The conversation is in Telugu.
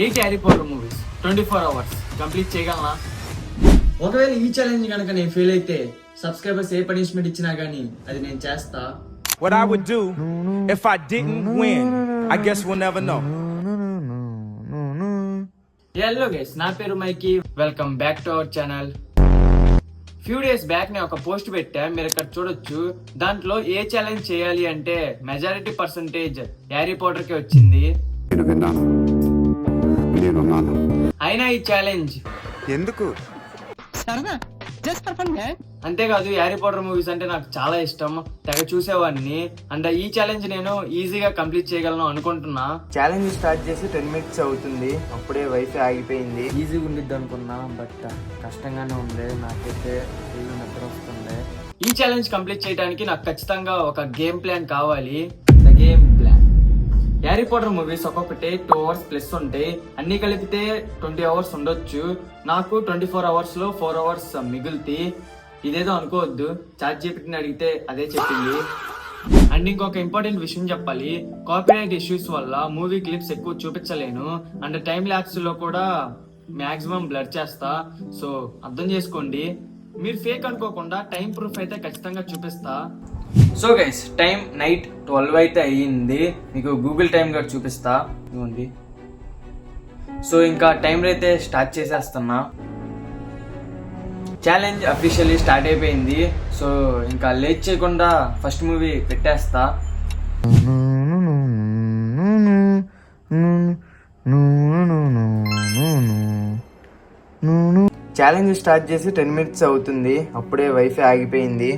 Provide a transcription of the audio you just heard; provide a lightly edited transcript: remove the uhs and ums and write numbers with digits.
8 Harry Potter movies 24 hours complete చేయగలనా? ఒకవేళ ఈ ఛాలెంజ్ కనుక నేను ఫెయిల్ అయితే సబ్స్క్రైబర్స్ ఏ పనిష్మెంట్ ఇచ్చినా గానీ అది నేను చేస్తా. What I would do if I didn't win, I guess we'll never know. Hello guys, నా పేరు మైకి. Welcome back to our channel. Few days back నేను ఒక పోస్ట్ పెట్టా, మీరు ఇక్కడ చూడొచ్చు. దాంట్లో ఏ ఛాలెంజ్ చేయాలి అంటే మెజారిటీ పర్సంటేజ్ హ్యారీ పాటర్ కి వచ్చింది. అయినా ఈ ఛాలెంజ్ ఎందుకు? అంతేకాదు, హ్యారీ పాటర్ మూవీస్ అంటే నాకు చాలా ఇష్టం, తెగ చూసేవాడిని. అండ్ ఈ ఛాలెంజ్ నేను ఈజీగా కంప్లీట్ చేయగలను అనుకుంటున్నా. ఛాలెంజ్ స్టార్ట్ చేసి 10 minutes అవుతుంది, అప్పుడే వైఫై ఆగిపోయింది. ఈజీగా ఉండిద్ది అనుకున్నా, బట్ కష్టంగానే ఉంది. నాకైతే ఫుల్ నిద్ర వస్తుంది. ఈ ఛాలెంజ్ కంప్లీట్ చేయడానికి నాకు ఖచ్చితంగా ఒక గేమ్ ప్లాన్ కావాలి. The game plan. Harry Potter movies ఒక్కొక్కటి 2 hours ప్లస్ ఉంటాయి. అన్ని కలిపితే 20 hours ఉండొచ్చు. నాకు 24 hours లో 4 hours మిగులుతాయి. ఇదేదో అనుకోవద్దు, చాట్ జీపీటీని అడిగితే అదే చెప్పింది. అండ్ ఇంకొక ఇంపార్టెంట్ విషయం చెప్పాలి, కాపీరైట్ ఇష్యూస్ వల్ల మూవీ క్లిప్స్ ఎక్కువ చూపించలేను. అండ్ టైం ల్యాప్స్ లో కూడా మాక్సిమం బ్లర్ చేస్తా, సో అర్థం చేసుకోండి. మీరు ఫేక్ అనుకోకుండా టైం ప్రూఫ్ అయితే ఖచ్చితంగా చూపిస్తా. సో గైస్, టైం నైట్ 12 అయితే అయ్యింది. మీకు గూగుల్ టైం కూడా చూపిస్తా ఇవ్వండి. సో ఇంకా టైం అయితే స్టార్ట్ చేసేస్తున్నా. ఛాలెంజ్ అఫీషియల్లీ స్టార్ట్ అయిపోయింది. సో ఇంకా లేట్ చేయకుండా ఫస్ట్ మూవీ పెట్టేస్తా. ఛాలెంజ్ స్టార్ట్ చేసి 10 minutes అవుతుంది, అప్పుడే వైఫై ఆగిపోయింది.